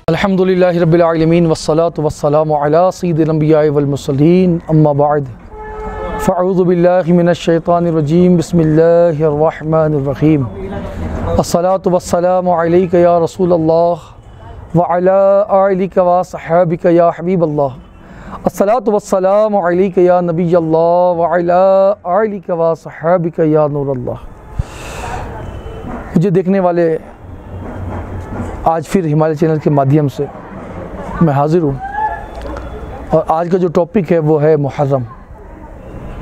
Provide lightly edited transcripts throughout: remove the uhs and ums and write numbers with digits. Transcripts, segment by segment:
अल्हम्दुलिल्लाहि रब्बिल आलमीन वस्सलातु वस्सलामु अला सय्यिदिल अंबिया वल मुरसलीन अम्मा बाद फ़अऊज़ु बिल्लाहि मिनश शैतानिर रजीम बिस्मिल्लाहिर रहमानिर रहीम अस्सलातु वस्सलामु अलैका या रसूलल्लाह व अला आलिका व सहाबिका या हबीबल्लाह अस्सलातु वस्सलामु अलैका या नबियल्लाह व अला आलिका व सहाबिका या नूरल्लाह। मुझे देखने वाले आज फिर हिमालय चैनल के माध्यम से मैं हाज़िर हूँ और आज का जो टॉपिक है वो है मुहर्रम।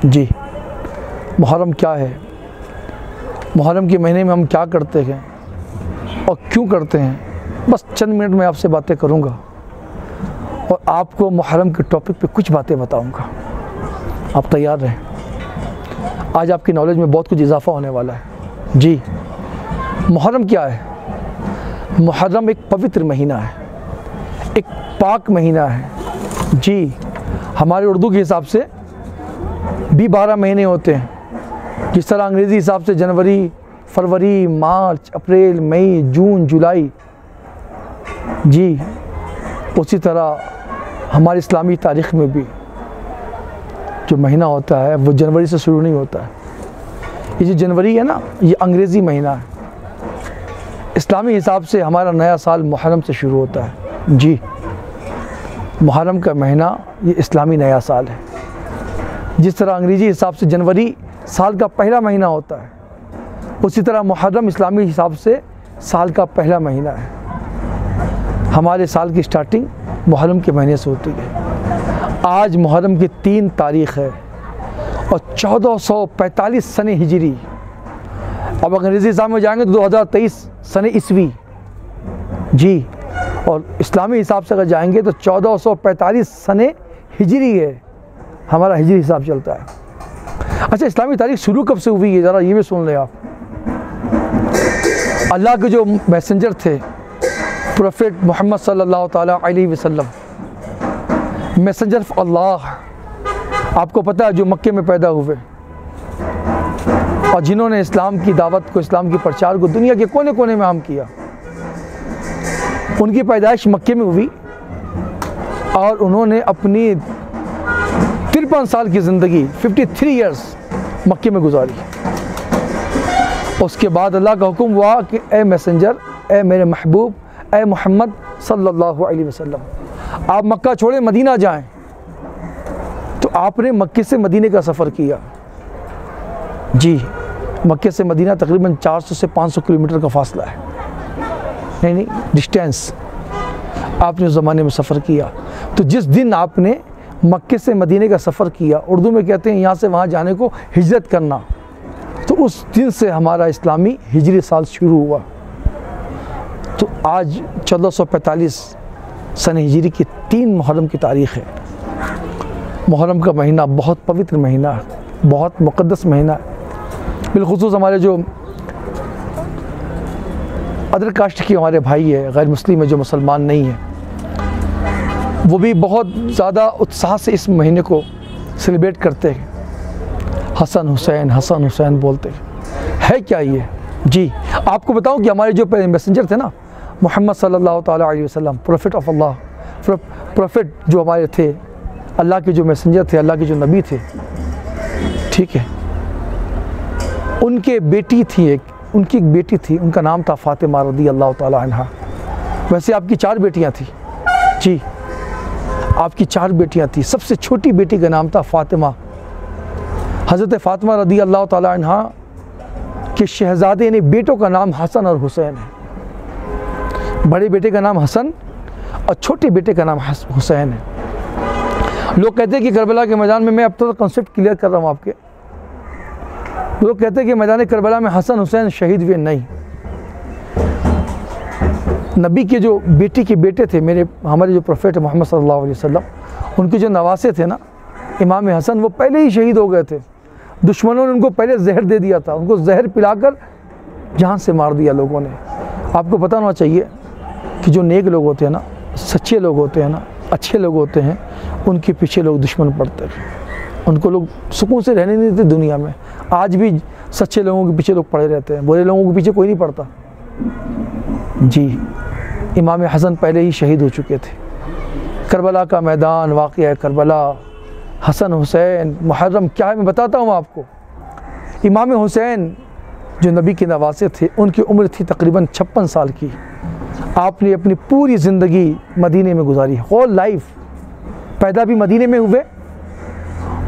जी, मुहर्रम क्या है, मुहर्रम के महीने में हम क्या करते हैं और क्यों करते हैं, बस चंद मिनट में आपसे बातें करूँगा और आपको मुहर्रम के टॉपिक पे कुछ बातें बताऊँगा। आप तैयार रहें, आज आपकी नॉलेज में बहुत कुछ इजाफ़ा होने वाला है। जी, मुहर्रम क्या है? मुहर्रम एक पवित्र महीना है, एक पाक महीना है। जी, हमारे उर्दू के हिसाब से भी 12 महीने होते हैं, जिस तरह अंग्रेज़ी हिसाब से जनवरी, फरवरी, मार्च, अप्रैल, मई, जून, जुलाई। जी, उसी तरह हमारी इस्लामी तारीख़ में भी जो महीना होता है वो जनवरी से शुरू नहीं होता है। ये जो जनवरी है ना, ये अंग्रेज़ी महीना है। इस्लामी हिसाब से हमारा नया साल मुहर्रम से शुरू होता है। जी, मुहर्रम का महीना ये इस्लामी नया साल है। जिस तरह अंग्रेज़ी हिसाब से जनवरी साल का पहला महीना होता है, उसी तरह मुहर्रम इस्लामी हिसाब से साल का पहला महीना है। हमारे साल की स्टार्टिंग मुहर्रम के महीने से होती है। आज मुहर्रम की 3 तारीख़ है और 1445 सने हिजरी। अब अंग्रेज़ी हिसाब में जाएंगे तो 2023 सने ईस्वी। जी, और इस्लामी हिसाब से अगर जाएंगे तो 1445 सने हिजरी है, हमारा हिजरी हिसाब चलता है। अच्छा, इस्लामी तारीख शुरू कब से हुई है, ज़रा ये भी सुन लें आप। अल्लाह के जो मैसेंजर थे प्रोफेट मोहम्मद सल्लल्लाहु ताला अलैहि वसल्लम, मैसेंजर ऑफ अल्लाह, आपको पता है जो मक्के में पैदा हुए और जिन्होंने इस्लाम की दावत को, इस्लाम की प्रचार को दुनिया के कोने कोने में आम किया। उनकी पैदाइश मक्के में हुई और उन्होंने अपनी 53 साल की ज़िंदगी 53 ईयर्स मक्के में गुजारी। उसके बाद अल्लाह का हुक्म हुआ कि ए मैसेंजर, ए मेरे महबूब, ए मोहम्मद सल्लल्लाहु अलैहि वसल्लम, आप मक्का छोड़े मदीना जाएं। तो आपने मक्के से मदीने का सफ़र किया। जी, मक्के से मदीना तकरीबन 400 से 500 किलोमीटर का फासला है, नहीं डिस्टेंस आपने उस ज़माने में सफ़र किया। तो जिस दिन आपने मक्के से मदीने का सफ़र किया, उर्दू में कहते हैं यहाँ से वहाँ जाने को हिजरत करना, तो उस दिन से हमारा इस्लामी हिजरी साल शुरू हुआ। तो आज 1445 सन हिजरी की 3 मुहर्रम की तारीख़ है। मुहर्रम का महीना बहुत पवित्र महीना है, बहुत मुक़द्दस महीना है। बिलख़ुसूस हमारे जो अदर कास्ट के हमारे भाई है, गैर मुस्लिम है, जो मुसलमान नहीं है, वो भी बहुत ज़्यादा उत्साह से इस महीने को सेलिब्रेट करते हैं। हसन हुसैन, हसन हुसैन बोलते हैं। है क्या ये? जी, आपको बताऊं कि हमारे जो मैसेंजर थे ना, मोहम्मद सल्लल्लाहु ताला अलैहि वसल्लम, प्रोफेट ऑफ अल्लाह, प्रोफेट जो हमारे थे, अल्लाह के जो मैसेंजर थे, अल्लाह के जो नबी थे, ठीक है, उनके बेटी थी उनकी एक बेटी थी, उनका नाम था फ़ातिमा रज़ी अल्लाह ताला अन्हा। वैसे आपकी 4 बेटियां थी। जी, आपकी 4 बेटियां थी। सबसे छोटी बेटी का नाम था फ़ातिमा। हज़रत फ़ातिमा रज़ी अल्लाह ताला अन्हा के शहज़ादे ने बेटों का नाम हसन और हुसैन है। बड़े बेटे का नाम हसन और छोटे बेटे का नाम हुसैन है। लोग कहते हैं कि करबला के मैदान में, मैं अब तो कॉन्सेप्ट क्लियर कर रहा हूँ आपके, लोग कहते हैं कि मैदान करबला में हसन हुसैन शहीद हुए। नहीं, नबी के जो बेटी के बेटे थे, हमारे जो प्रोफेट मोहम्मद सल्लल्लाहु अलैहि वसल्लम, उनके जो नवासे थे ना, इमाम हसन, वो पहले ही शहीद हो गए थे। दुश्मनों ने उनको पहले जहर दे दिया था, उनको जहर पिलाकर जान से मार दिया लोगों ने। आपको पता होना चाहिए कि जो नेक लोग होते हैं ना, सच्चे लोग होते हैं ना, अच्छे लोग होते हैं, उनके पीछे लोग दुश्मन पड़ते हैं, उनको लोग सुकून से रहने नहीं देते दुनिया में। आज भी सच्चे लोगों के पीछे लोग पड़े रहते हैं, बुरे लोगों के पीछे कोई नहीं पड़ता। जी, इमाम हसन पहले ही शहीद हो चुके थे। करबला का मैदान, वाक़या करबला, हसन हुसैन, मुहर्रम क्या है मैं बताता हूँ आपको। इमाम हुसैन जो नबी के नवासे थे, उनकी उम्र थी तकरीबन 56 साल की। आपने अपनी पूरी ज़िंदगी मदीने में गुजारी, होल लाइफ। पैदा भी मदीने में हुए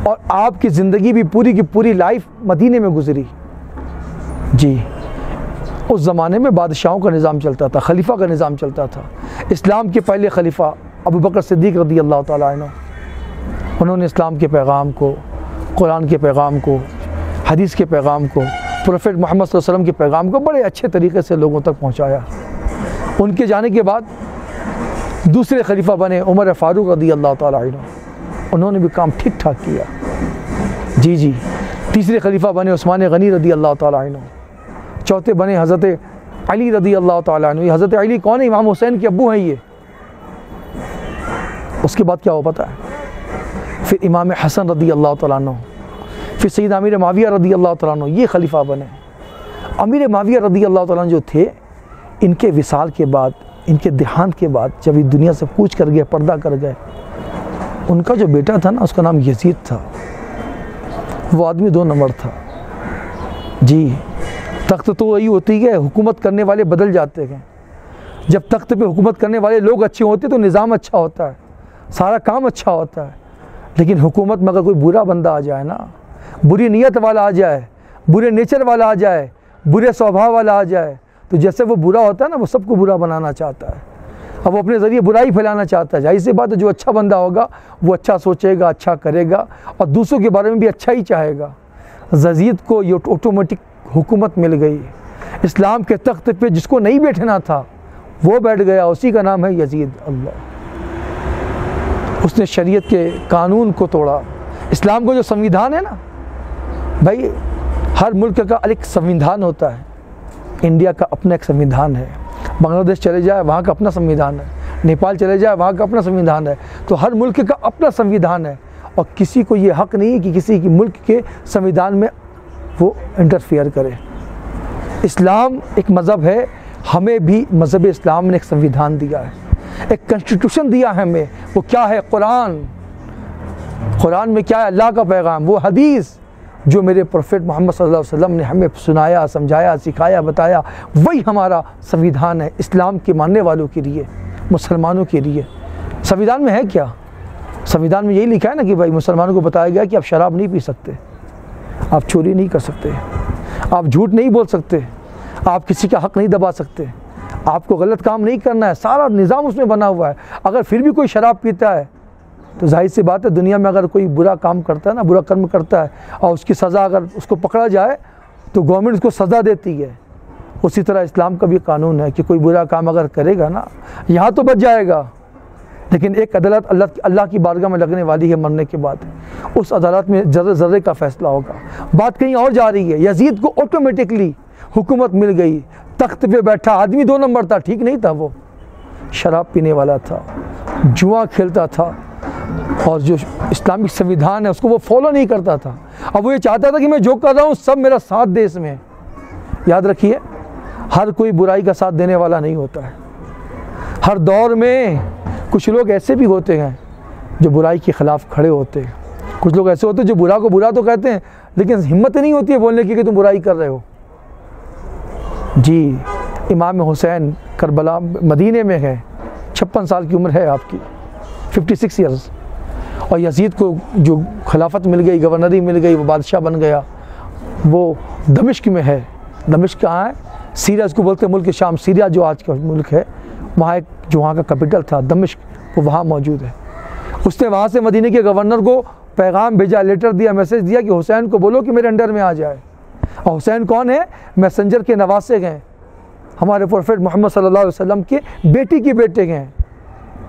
और आपकी ज़िंदगी भी पूरी की पूरी लाइफ मदीने में गुजरी। जी, उस ज़माने में बादशाहों का निज़ाम चलता था, खलीफा का निज़ाम चलता था। इस्लाम के पहले खलीफा अबू बकर सिद्दीक़ रज़ी अल्लाह तआला अन्हु, उन्होंने इस्लाम के पैगाम को, कुरान के पैगाम को, हदीस के पैगाम को, प्रोफेट मोहम्मद सल्लल्लाहु अलैहि वसल्लम के पैगाम को बड़े अच्छे तरीके से लोगों तक पहुँचाया। उनके जाने के बाद दूसरे खलीफा बने उमर फ़ारूक रज़ी अल्लाह तआला अन्हु, उन्होंने भी काम ठीक ठाक किया। जी, तीसरे खलीफा बने उस्मान गनी रज़ी अल्लाह तआला अन्हु, चौथे बने हज़रत अली रज़ी अल्लाह तआला अन्हु। हज़रत अली कौन है? इमाम हुसैन के अब्बू हैं ये। उसके बाद क्या हुआ पता है? फिर इमाम हसन रज़ी अल्लाह तआला अन्हु, फिर सैयद अमीर माविया रज़ी अल्लाह तआला अन्हु, ये खलीफा बने। अमीर माविया रज़ी अल्लाह तआला अन्हु जो थे, इनके विसाल के बाद, इनके देहांत के बाद, जब ये दुनिया से कूच कर गए, पर्दा कर गए, उनका जो बेटा था ना, उसका नाम यजीद था। वो आदमी 2 नंबर था। जी, तख्त तो वही होती है, हुकूमत करने वाले बदल जाते हैं। जब तख्त पे हुकूमत करने वाले लोग अच्छे होते तो निज़ाम अच्छा होता है, सारा काम अच्छा होता है। लेकिन हुकूमत में अगर कोई बुरा बंदा आ जाए ना, बुरी नीयत वाला आ जाए, बुरे नेचर वाला आ जाए, बुरे स्वभाव वाला आ जाए, तो जैसे वो बुरा होता है ना, वो सबको बुरा बनाना चाहता है। अब वो अपने ज़रिए बुराई फैलाना चाहता है। जाहिर सी बात है, जो अच्छा बंदा होगा वो अच्छा सोचेगा, अच्छा करेगा और दूसरों के बारे में भी अच्छा ही चाहेगा। यजीद को ये ऑटोमेटिक हुकूमत मिल गई। इस्लाम के तख्त पे जिसको नहीं बैठना था वो बैठ गया, उसी का नाम है यजीद। अल्लाह, उसने शरीयत के कानून को तोड़ा। इस्लाम को जो संविधान है ना भाई, हर मुल्क का अलग संविधान होता है। इंडिया का अपना एक संविधान है, बांग्लादेश चले जाए वहाँ का अपना संविधान है, नेपाल चले जाए वहाँ का अपना संविधान है। तो हर मुल्क का अपना संविधान है और किसी को ये हक़ नहीं है कि किसी की मुल्क के संविधान में वो इंटरफेयर करे। इस्लाम एक मज़हब है, हमें भी मज़हब इस्लाम ने एक संविधान दिया है, एक कॉन्स्टिट्यूशन दिया है हमें। वो क्या है? कुरान। कुरान में क्या है? अल्लाह का पैगाम। वो हदीस जो मेरे प्रोफेट मोहम्मद सल्लल्लाहु अलैहि वसल्लम ने हमें सुनाया, समझाया, सिखाया, बताया, वही हमारा संविधान है इस्लाम के मानने वालों के लिए, मुसलमानों के लिए। संविधान में है क्या? संविधान में यही लिखा है ना कि भाई मुसलमानों को बताया गया कि आप शराब नहीं पी सकते, आप चोरी नहीं कर सकते, आप झूठ नहीं बोल सकते, आप किसी का हक़ नहीं दबा सकते, आपको गलत काम नहीं करना है। सारा निज़ाम उसमें बना हुआ है। अगर फिर भी कोई शराब पीता है तो जाहिर सी बात है, दुनिया में अगर कोई बुरा काम करता है ना, बुरा कर्म करता है और उसकी सज़ा अगर उसको पकड़ा जाए तो गवर्नमेंट उसको सज़ा देती है। उसी तरह इस्लाम का भी कानून है कि कोई बुरा काम अगर करेगा ना, यहाँ तो बच जाएगा, लेकिन एक अदालत अल्लाह की बारगाह में लगने वाली है मरने के बाद। उस अदालत में ज़र्रे ज़र्रे का फ़ैसला होगा। बात कहीं और जा रही है। यजीद को ऑटोमेटिकली हुकूमत मिल गई, तख्त पे बैठा आदमी 2 नंबर था, ठीक नहीं था। वो शराब पीने वाला था, जुआ खेलता था और जो इस्लामिक संविधान है उसको वो फॉलो नहीं करता था। अब वो ये चाहता था कि मैं जो कर रहा हूँ सब मेरा साथ दे इसमें। याद रखिए, हर कोई बुराई का साथ देने वाला नहीं होता है। हर दौर में कुछ लोग ऐसे भी होते हैं जो बुराई के ख़िलाफ़ खड़े होते हैं। कुछ लोग ऐसे होते हैं जो बुरा को बुरा तो कहते हैं, लेकिन हिम्मत नहीं होती है बोलने की कि तुम बुराई कर रहे हो। जी, इमाम हुसैन करबला मदीने में है, 56 साल की उम्र है आपकी, 56 ईयर्स। और यजीद को जो खिलाफत मिल गई, गवर्नरी मिल गई, वो बादशाह बन गया। वो दमिश्क में है। दमिश्क कहाँ है? सीरिया इसको बोलते हैं, मुल्क शाम। सीरिया जो आज का मुल्क है, वहाँ एक जो वहाँ का कैपिटल था दमिश्क, वो वहाँ मौजूद है। उसने वहाँ से मदीने के गवर्नर को पैगाम भेजा, लेटर दिया, मैसेज दिया कि हुसैन को बोलो कि मेरे अंडर में आ जाए। और हुसैन कौन है? मैसेंजर के नवासे हैं, हमारे प्रोफेट मोहम्मद सल्लल्लाहु अलैहि वसल्लम के बेटी के बेटे हैं।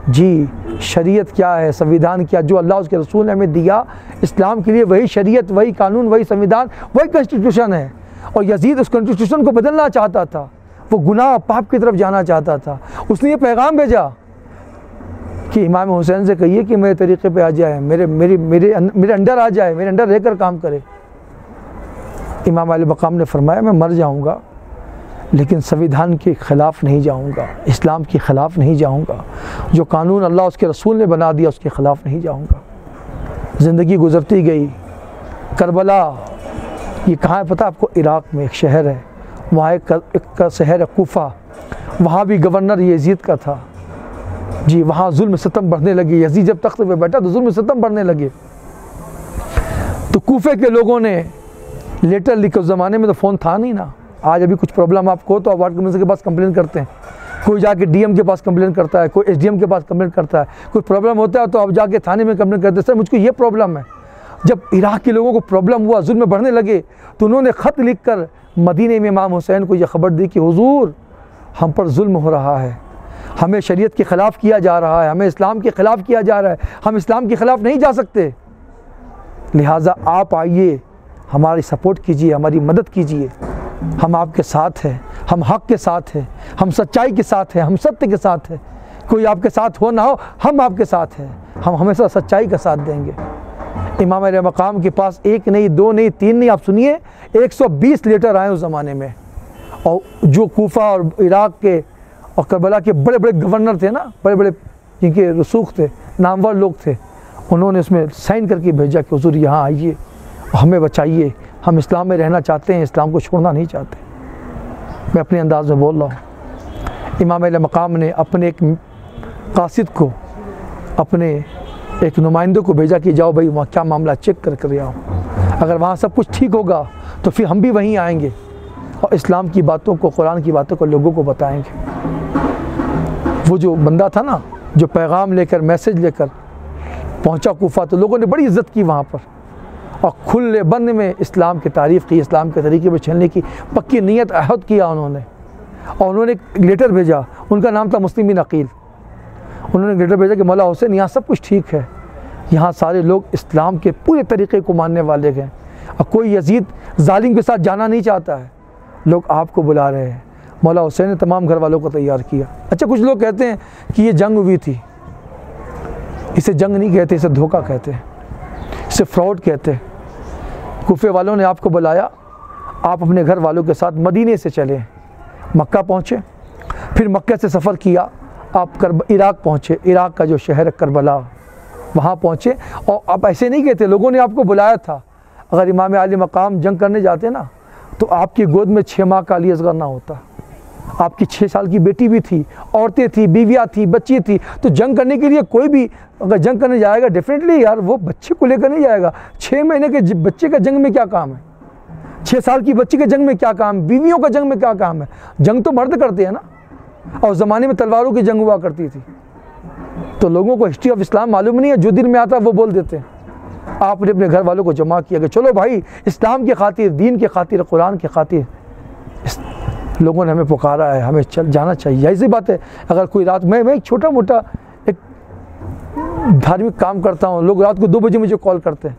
जी, शरीयत क्या है, संविधान क्या, जो अल्लाह उसके रसूल ने हमें दिया इस्लाम के लिए, वही शरीयत, वही कानून, वही संविधान, वही कॉन्स्टिट्यूशन है। और यजीद उस कॉन्स्टिट्यूशन को बदलना चाहता था, वो गुनाह पाप की तरफ जाना चाहता था। उसने ये पैगाम भेजा कि इमाम हुसैन से कहिए कि मेरे तरीक़े पे आ जाए, मेरे अंडर आ जाए, मेरे अंडर रहकर काम करे। इमाम अली मकाम ने फरमाया मैं मर जाऊँगा, लेकिन संविधान के ख़िलाफ़ नहीं जाऊंगा, इस्लाम के ख़िलाफ़ नहीं जाऊंगा, जो कानून अल्लाह उसके रसूल ने बना दिया उसके ख़िलाफ़ नहीं जाऊंगा। ज़िंदगी गुज़रती गई। करबला ये कहाँ है पता आपको? इराक़ में एक शहर है, वहाँ एक शहर है कूफा, वहाँ भी गवर्नर यजीद का था जी। वहाँ जुल्म सितम बढ़ने लगे। यजीद जब तख्त पे बैठा तो जुल्म सितम बढ़ने लगे। तो कूफे के लोगों ने लेटर लिखे। उस ज़माने में तो फ़ोन था नहीं ना। आज अभी कुछ प्रॉब्लम आपको हो तो आप वार्ड कमिश्नर के पास कंप्लेन करते हैं, कोई जाके डीएम के पास कंप्लेन करता है, कोई एसडीएम के पास कंप्लेन करता है। कोई प्रॉब्लम होता है तो आप जाके थाने में कंप्लेन करते हैं, सर मुझको ये प्रॉब्लम है। जब इराक़ के लोगों को प्रॉब्लम हुआ, जुल्म बढ़ने लगे, तो उन्होंने ख़त लिख कर मदीने में इमाम हुसैन को यह ख़बर दी कि हुजूर हम पर जुल्म हो रहा है, हमें शरीयत के ख़िलाफ़ किया जा रहा है, हमें इस्लाम के ख़िलाफ़ किया जा रहा है, हम इस्लाम के ख़िलाफ़ नहीं जा सकते, लिहाजा आप आइए, हमारी सपोर्ट कीजिए, हमारी मदद कीजिए। हम आपके साथ हैं, हम हक़ के साथ हैं, हम सच्चाई के साथ हैं, हम सत्य के साथ हैं। कोई आपके साथ हो ना हो, हम आपके साथ हैं, हम हमेशा सच्चाई का साथ देंगे। इमाम अली मकाम के पास एक नहीं, दो नहीं, तीन नहीं, आप सुनिए 120 लेटर आए उस ज़माने में। और जो कूफा और इराक़ के और करबला के बड़े बड़े गवर्नर थे ना, बड़े बड़े जिनके रसूख थे, नामवर लोग थे, उन्होंने उसमें साइन करके भेजा कि हुजूर यहाँ आइए, हमें बचाइए, हम इस्लाम में रहना चाहते हैं, इस्लाम को छोड़ना नहीं चाहते। मैं अपने अंदाज़ में बोल रहा हूँ। इमाम अली मकाम ने अपने एक कासिद को, अपने एक नुमाइंदे को भेजा कि जाओ भाई वहाँ क्या मामला चेक कर आओ, अगर वहाँ सब कुछ ठीक होगा तो फिर हम भी वहीं आएंगे और इस्लाम की बातों को, कुरान की बातों को लोगों को बताएंगे। वो जो बंदा था ना, जो पैगाम लेकर, मैसेज लेकर पहुँचा कूफा, तो लोगों ने बड़ी इज़्ज़त की वहाँ पर और खुले बंद में इस्लाम की तारीफ़ की, इस्लाम के तरीके पर चलने की पक्की नीयत अहद किया उन्होंने। और उन्होंने एक लेटर भेजा, उनका नाम था मुस्लिम बिन अकील। उन्होंने लेटर भेजा कि मौला हुसैन यहाँ सब कुछ ठीक है, यहाँ सारे लोग इस्लाम के पूरे तरीक़े को मानने वाले हैं और कोई यजीद जालिम के साथ जाना नहीं चाहता है, लोग आपको बुला रहे हैं। मौला हुसैन ने तमाम घर वालों को तैयार किया। अच्छा, कुछ लोग कहते हैं कि ये जंग हुई थी, इसे जंग नहीं कहते, इसे धोखा कहते हैं, इसे फ्रॉड कहते हैं। कूफे वालों ने आपको बुलाया, आप अपने घर वालों के साथ मदीने से चले, मक्का पहुँचे, फिर मक्का से सफ़र किया, आप इराक़ पहुँचे, इराक़ का जो शहर है करबला, वहाँ पहुँचे। और आप ऐसे नहीं कहते, लोगों ने आपको बुलाया था। अगर इमाम अली मकाम जंग करने जाते ना, तो आपकी गोद में 6 माह का अली असगर ना होता, आपकी 6 साल की बेटी भी थी, औरतें थी, बीवियाँ थी, बच्ची थी। तो जंग करने के लिए कोई भी अगर जंग करने जाएगा, डेफिनेटली यार वो बच्चे को लेकर नहीं जाएगा। 6 महीने के बच्चे का जंग में क्या काम है? 6 साल की बच्ची के जंग में क्या काम? बीवियों का जंग में क्या काम है? जंग तो मर्द करते हैं ना, और ज़माने में तलवारों की जंग हुआ करती थी। तो लोगों को हिस्ट्री ऑफ इस्लाम मालूम नहीं है, जो दिन में आता वो बोल देते हैं। आपने अपने घर वालों को जमा किया कि चलो भाई, इस्लाम की खातिर, दीन की खातिर, कुरान की खातिर लोगों ने हमें पुकारा है, हमें चल जाना चाहिए। ऐसी बात है। अगर कोई रात मैं एक छोटा मोटा एक धार्मिक काम करता हूँ, लोग रात को 2 बजे मुझे कॉल करते हैं,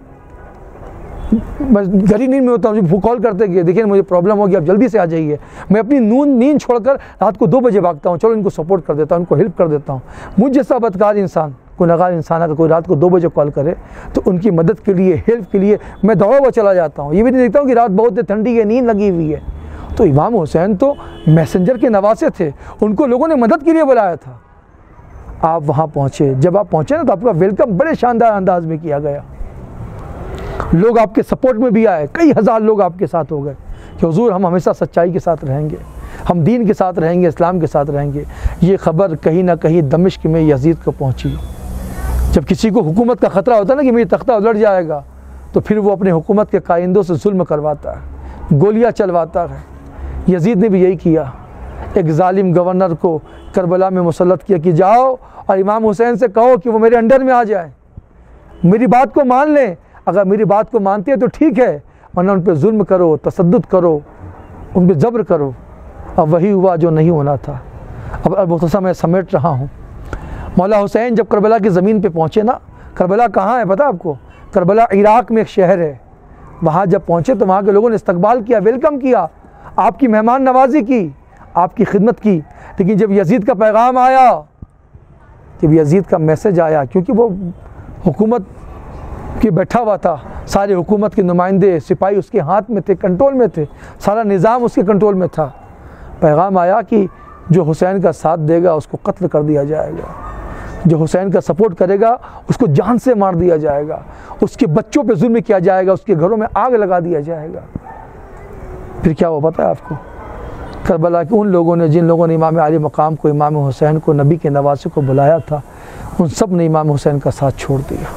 मैं घर ही नींद में होता हूँ, मुझे कॉल करते कि देखिए मुझे प्रॉब्लम होगी, आप जल्दी से आ जाइए। मैं अपनी नींद छोड़कर रात को 2 बजे भागता हूँ, चलो इनको सपोर्ट कर देता हूँ, इनको हेल्प कर देता हूँ। मुझ जैसा बदकार इंसान, गुनहगार इंसान अगर कोई रात को 2 बजे कॉल करे तो उनकी मदद के लिए, हेल्प के लिए मैं दौड़ा हुआ चला जाता हूँ। ये भी नहीं देखता हूँ कि रात बहुत ठंडी है, नींद लगी हुई है। तो इमाम हुसैन तो मैसेंजर के नवासे थे, उनको लोगों ने मदद के लिए बुलाया था। आप वहाँ पहुँचे, जब आप पहुँचे ना तो आपका वेलकम बड़े शानदार अंदाज में किया गया। लोग आपके सपोर्ट में भी आए, कई हज़ार लोग आपके साथ हो गए कि हुजूर हम हमेशा सच्चाई के साथ रहेंगे, हम दीन के साथ रहेंगे, इस्लाम के साथ रहेंगे। ये ख़बर कहीं ना कहीं दमिश्क में यजीद को पहुँची। जब किसी को हुकूमत का ख़तरा होता है ना कि मेरी तख्ता उलट जाएगा, तो फिर वो अपने हुकूमत के काइंदों से जुल्म करवाता है, गोलियाँ चलवाता है। यजीद ने भी यही किया। एक जालिम गवर्नर को करबला में मुसल्लत किया कि जाओ और इमाम हुसैन से कहो कि वो मेरे अंडर में आ जाए, मेरी बात को मान लें। अगर मेरी बात को मानते हैं तो ठीक है, वरना उन पर जुल्म करो, तसद्दुद करो, उन पर जबर करो। अब वही हुआ जो नहीं होना था। अब मुख्तसर मैं समेट रहा हूँ। मौला हुसैन जब करबला की ज़मीन पे पहुँचे ना, करबला कहाँ है पता आपको? करबला इराक़ में एक शहर है। वहाँ जब पहुँचे तो वहाँ के लोगों ने इस्तकबाल किया, वेलकम किया, आपकी मेहमान नवाजी की, आपकी खिदमत की। लेकिन जब यजीद का पैगाम आया, जब यजीद का मैसेज आया, क्योंकि वो हुकूमत के बैठा हुआ था, सारे हुकूमत के नुमाइंदे सिपाही उसके हाथ में थे, कंट्रोल में थे, सारा निज़ाम उसके कंट्रोल में था। पैगाम आया कि जो हुसैन का साथ देगा उसको कत्ल कर दिया जाएगा, जो हुसैन का सपोर्ट करेगा उसको जान से मार दिया जाएगा, उसके बच्चों पे जुल्म किया जाएगा, उसके घरों में आग लगा दिया जाएगा। फिर क्या हुआ पता है आपको? करबला के उन लोगों ने, जिन लोगों ने इमाम आली मकाम को, इमाम हुसैन को, नबी के नवासे को बुलाया था, उन सब ने इमाम हुसैन का साथ छोड़ दिया।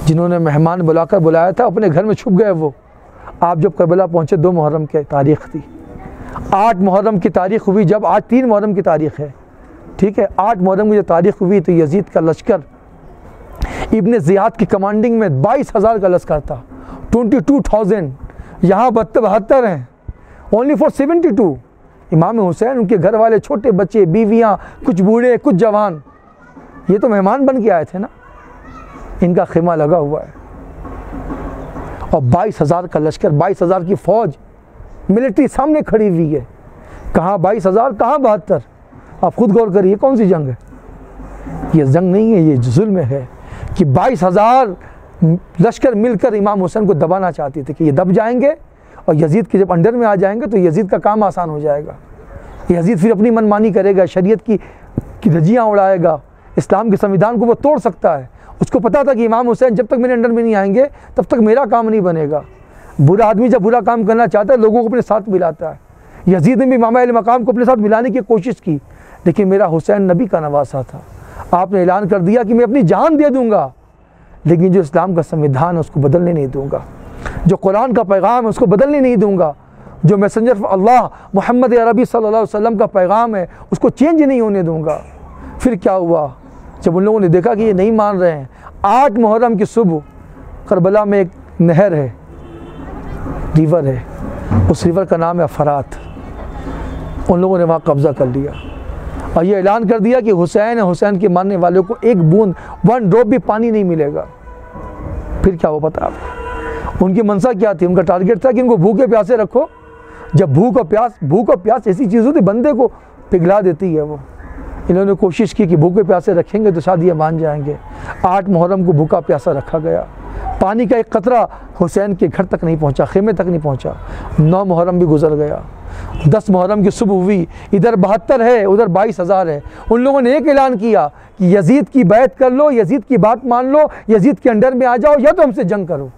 जिन्होंने मेहमान बुलाकर बुलाया था अपने घर में छुप गए वो। आप जब करबला पहुँचे 2 मुहर्रम की तारीख़ थी, 8 मुहर्रम की तारीख़ हुई, जब आज 3 मुहर्रम की तारीख़ है, ठीक है, 8 मुहर्रम की जो तारीख़ हुई तो यजीद का लश्कर इब्न ज़ियाद की कमांडिंग में 22,000 का लश्कर था, 22,000, यहाँ 72 हैं, ओनली फॉर 72। इमाम हुसैन, उनके घर वाले, छोटे बच्चे, बीवियाँ, कुछ बूढ़े, कुछ जवान, ये तो मेहमान बन के आए थे ना, इनका खेमा लगा हुआ है। और 22,000 का लश्कर, 22,000 की फ़ौज, मिलिट्री सामने खड़ी हुई है। कहाँ 22,000, कहाँ 72? आप खुद गौर करिए, कौन सी जंग है ये? जंग नहीं है, ये जुल्म है कि 22,000 लश्कर मिलकर इमाम हुसैन को दबाना चाहती थी कि ये दब जाएंगे और यजीद के जब अंडर में आ जाएंगे तो यजीद का काम आसान हो जाएगा। यजीद फिर अपनी मनमानी करेगा, शरीयत की धज्जियाँ उड़ाएगा, इस्लाम के संविधान को वो तोड़ सकता है। उसको पता था कि इमाम हुसैन जब तक मेरे अंडर में नहीं आएंगे तब तक मेरा काम नहीं बनेगा। बुरा आदमी जब बुरा काम करना चाहता है लोगों को अपने साथ मिलाता है। यजीद ने भी इमाम अली मकाम को अपने साथ मिलाने की कोशिश की, लेकिन मेरा हुसैन नबी का नवासा था। आपने ऐलान कर दिया कि मैं अपनी जान दे दूंगा, लेकिन जो इस्लाम का संविधान है उसको बदलने नहीं दूंगा, जो कुरान का पैगाम है उसको बदलने नहीं दूंगा, जो मैसेंजर अल्लाह मोहम्मद अरबी सल्लल्लाहु अलैहि वसल्लम का पैगाम है उसको चेंज नहीं होने दूंगा। फिर क्या हुआ? जब उन लोगों ने देखा कि ये नहीं मान रहे हैं, 8 मुहर्रम की सुबह करबला में एक नहर है, रिवर है, उस रिवर का नाम है फरात। उन लोगों ने वहाँ कब्ज़ा कर लिया और ये ऐलान कर दिया कि हुसैन है, हुसैन के मानने वालों को एक बूंद, 1 ड्रॉप भी पानी नहीं मिलेगा। फिर क्या हुआ पता आपको? उनकी मनसा क्या थी? उनका टारगेट था कि इनको भूखे प्यासे रखो। जब भूख और प्यास ऐसी चीज़ होती बंदे को पिघला देती है वो। इन्होंने कोशिश की कि भूखे प्यासे रखेंगे तो शायद ये मान जाएंगे। 8 मुहर्रम को भूखा प्यासा रखा गया, पानी का एक कतरा हुसैन के घर तक नहीं पहुंचा, खेमे तक नहीं पहुंचा। 9 मुहर्रम भी गुजर गया, 10 मुहर्रम की सुबह हुई, इधर 72 है, उधर 22,000 है। उन लोगों ने एक ऐलान किया कि यजीद की बैत कर लो, यजीद की बात मान लो, यजीद के अंडर में आ जाओ या तो हमसे जंग करो।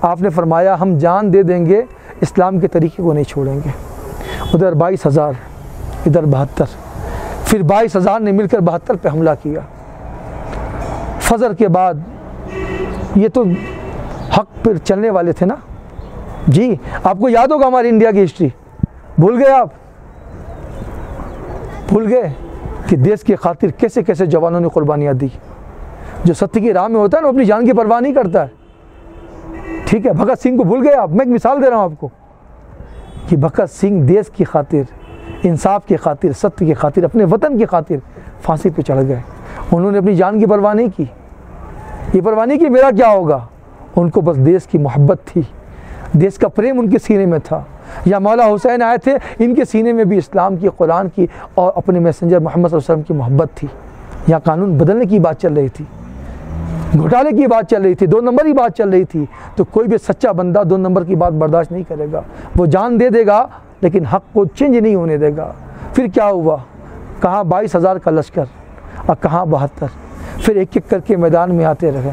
आपने फरमाया हम जान दे देंगे, इस्लाम के तरीके को नहीं छोड़ेंगे। उधर 22,000, इधर 72, फिर 22,000 ने मिलकर 72 पे हमला किया। फजर के बाद ये तो हक पर चलने वाले थे ना जी। आपको याद होगा हमारी इंडिया की हिस्ट्री, भूल गए आप? भूल गए कि देश की खातिर कैसे कैसे जवानों ने कुर्बानियाँ दी। जो सत्य की राह में होता है ना, अपनी जान की परवाह नहीं करता है। ठीक है, भगत सिंह को भूल गए आप? मैं एक मिसाल दे रहा हूँ आपको कि भगत सिंह देश की खातिर, इंसाफ की खातिर, सत्य की खातिर, अपने वतन की खातिर फांसी पे चढ़ गए। उन्होंने अपनी जान की परवाह नहीं की, ये परवाह नहीं कि मेरा क्या होगा। उनको बस देश की मोहब्बत थी, देश का प्रेम उनके सीने में था। या मौला हुसैन आए थे, इनके सीने में भी इस्लाम की, कुरान की और अपने मैसेंजर मोहम्मद सल्लल्लाहु अलैहि वसल्लम की मोहब्बत थी। यहाँ कानून बदलने की बात चल रही थी, घोटाले की बात चल रही थी, 2 नंबर की बात चल रही थी। तो कोई भी सच्चा बंदा 2 नंबर की बात बर्दाश्त नहीं करेगा, वो जान दे देगा लेकिन हक को चेंज नहीं होने देगा। फिर क्या हुआ? कहाँ 22,000 का लश्कर और कहाँ 72। फिर एक एक करके मैदान में आते रहे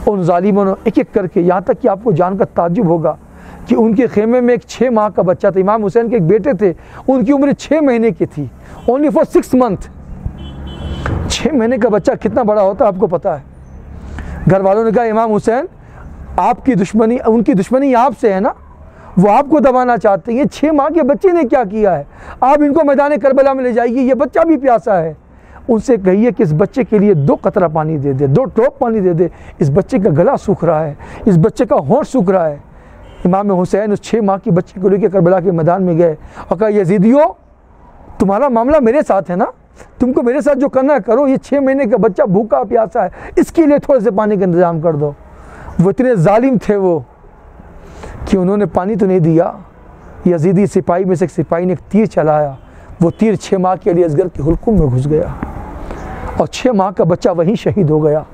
उन जालिमों ने, एक एक करके, यहाँ तक कि आपको जानकर ताज्जुब होगा कि उनके खेमे में एक 6 माह का बच्चा था। इमाम हुसैन के एक बेटे थे, उनकी उम्र 6 महीने की थी, ओनली फॉर 6 मंथ। 6 महीने का बच्चा कितना बड़ा होता है आपको पता है? घर वालों ने कहा इमाम हुसैन आपकी दुश्मनी, उनकी दुश्मनी आपसे है ना, वो आपको दबाना चाहते हैं। ये 6 माह के बच्चे ने क्या किया है? आप इनको मैदान करबला में ले जाइए, ये बच्चा भी प्यासा है। उनसे कहिए कि इस बच्चे के लिए 2 कतरा पानी दे दे, 2 ड्रॉप पानी दे दे। इस बच्चे का गला सूख रहा है, इस बच्चे का होंठ सूख रहा है। इमाम हुसैन उस 6 माह की बच्ची को लेकर करबला के मैदान में गए और कहा यजीदियों तुम्हारा मामला मेरे साथ है ना, तुमको मेरे साथ जो करना है करो। ये 6 महीने का बच्चा भूखा प्यासा है, इसके लिए थोड़े से पानी का इंतजाम कर दो। वो इतने जालिम थे वो कि उन्होंने पानी तो नहीं दिया। यजीदी सिपाही में से एक सिपाही ने एक तीर चलाया, वो तीर 6 माह के लिए असगर के हुल्कुम में घुस गया और 6 माह का बच्चा वहीं शहीद हो गया।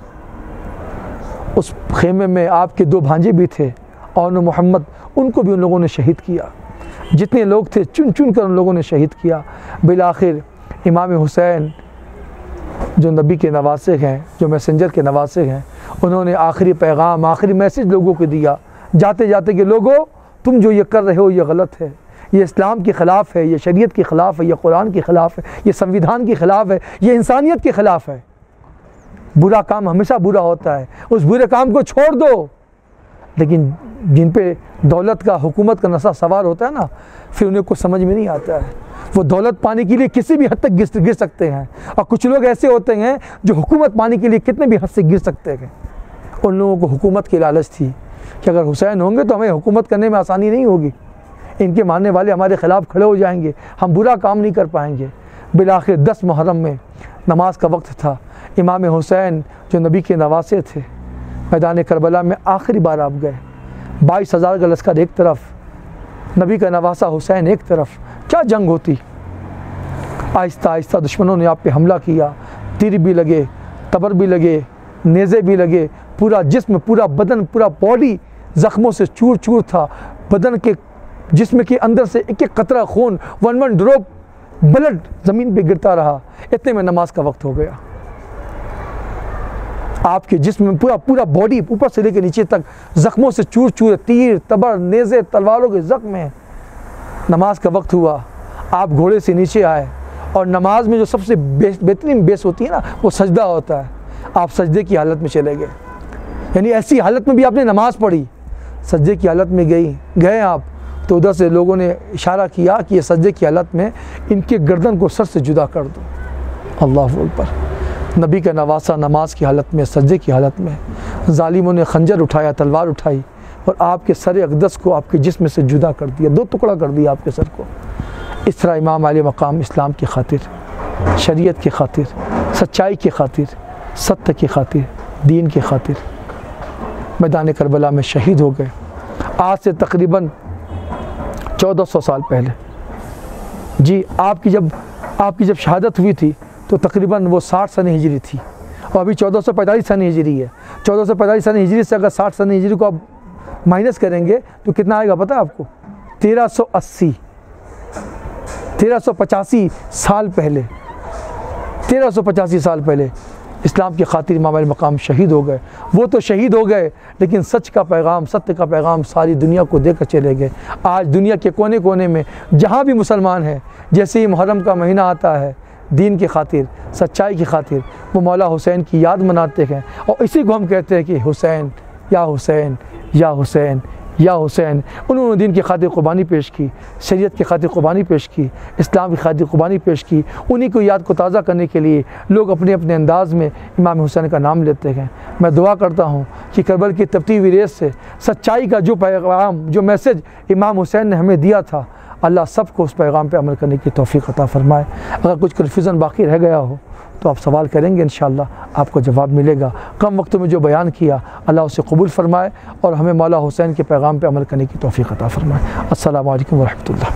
उस खेमे में आपके 2 भांजे भी थे और मोहम्मद, उनको भी उन लोगों ने शहीद किया। जितने लोग थे चुन चुन कर उन लोगों ने शहीद किया। बिलाखिर इमाम हुसैन जो नबी के नवासे हैं, जो मैसेंजर के नवासे हैं, उन्होंने आखिरी पैगाम, आखिरी मैसेज लोगों को दिया जाते जाते कि लोगों, तुम जो ये कर रहे हो ये गलत है, ये इस्लाम के ख़िलाफ़ है, ये शरीयत के ख़िलाफ़ है, ये कुरान के ख़िलाफ़ है, ये संविधान के ख़िलाफ़ है, ये इंसानियत के ख़िलाफ़ है। बुरा काम हमेशा बुरा होता है, उस बुरे काम को छोड़ दो। लेकिन जिन पे दौलत का, हुकूमत का नशा सवार होता है ना, फिर उन्हें कुछ समझ में नहीं आता है। वो दौलत पाने के लिए किसी भी हद तक गिर सकते हैं, और कुछ लोग ऐसे होते हैं जो हुकूमत पाने के लिए कितने भी हद से गिर सकते हैं। उन लोगों को हुकूमत की लालच थी कि अगर हुसैन होंगे तो हमें हुकूमत करने में आसानी नहीं होगी, इनके मानने वाले हमारे ख़िलाफ़ खड़े हो जाएंगे, हम बुरा काम नहीं कर पाएंगे। बिलाखिर 10 मुहर्रम में नमाज का वक्त था। इमाम हुसैन जो नबी के नवासे थे, मैदान करबला में आखिरी बार आप गए। 22,000 का लश्कर एक तरफ, नबी का नवासा हुसैन एक तरफ, क्या जंग होती। आहिस्ता आहिस्ता दुश्मनों ने आप पे हमला किया, तीर भी लगे, तबर भी लगे, नेज़े भी लगे, पूरा जिस्म, पूरा बदन, पूरा बॉडी ज़ख्मों से चूर चूर था। बदन के, जिस्म के अंदर से एक एक कतरा खून, वन ड्रॉप ब्लड ज़मीन पे गिरता रहा। इतने में नमाज का वक्त हो गया। आपके जिस्म में पूरा बॉडी ऊपर से लेकर नीचे तक ज़ख्मों से चूर चूर, तीर, तबर, नेज़े, तलवारों के ज़ख्म हैं। नमाज का वक्त हुआ, आप घोड़े से नीचे आए, और नमाज में जो सबसे बेहतरीन बेस होती है ना, वो सजदा होता है। आप सजदे की हालत में चले गए, यानी ऐसी हालत में भी आपने नमाज पढ़ी, सजदे की हालत में गए आप, तो उधर से लोगों ने इशारा किया कि ये सजदे की हालत में इनके गर्दन को सर से जुदा कर दो। अल्लाह अकबर। नबी का नवासा नमाज की हालत में, सजदे की हालत में, जालिमों ने खंजर उठाया, तलवार उठाई, और आपके सर अक़दस को आपके जिस्म से जुदा कर दिया, 2 टुकड़ा कर दिया आपके सर को। इस तरह इमाम आले मकाम इस्लाम की खातिर, शरीयत की खातिर, सच्चाई की खातिर, सत्य की खातिर, दीन की खातिर मैदान करबला में शहीद हो गए। आज से तकरीबन 1400 साल पहले। जी, आपकी जब शहादत हुई थी तो तकरीबन वो 60 सन हिजरी थी, और अभी 1445 सन हिजरी है। 1445 सन हिजरी से अगर 60 सन हिजरी को आप माइनस करेंगे तो कितना आएगा पता है आपको? 1385 साल पहले, 1385 साल पहले इस्लाम की खातिर इमाम अल मकाम शहीद हो गए। वो तो शहीद हो गए, लेकिन सच का पैगाम, सत्य का पैगाम सारी दुनिया को देकर चले गए। आज दुनिया के कोने कोने में जहाँ भी मुसलमान हैं, जैसे ही मुहर्रम का महीना आता है, दीन की खातिर, सच्चाई की खातिर वो मौला हुसैन की याद मनाते हैं, और इसी को हम कहते हैं कि हुसैन या हुसैन या हुसैन या हुसैन। उन्होंने दीन की खातिर क़ुर्बानी पेश की, शरीयत की खातिर क़ुर्बानी पेश की, इस्लाम की खातिर क़ुर्बानी पेश की। उन्हीं को याद को ताज़ा करने के लिए लोग अपने अपने अंदाज़ में इमाम हुसैन का नाम लेते हैं। मैं दुआ करता हूँ कि करबल की तपती हुई रेत से सच्चाई का जो पैगाम, जो मैसेज इमाम हुसैन ने हमें दिया था, अल्लाह सबको उस पैगाम पे अमल करने की तौफ़ीक़ अता फ़रमाए। अगर कुछ कन्फ्यूज़न बाकी रह गया हो तो आप सवाल करेंगे, इंशाअल्लाह आपको जवाब मिलेगा। कम वक्त में जो बयान किया अल्लाह उसे कबूल फ़रमाए, और हमें मौला हुसैन के पैगाम पे अमल करने की तौफ़ीक़ अता फ़रमाए। अस्सलामु अलैकुम व रहमतुल्लाह।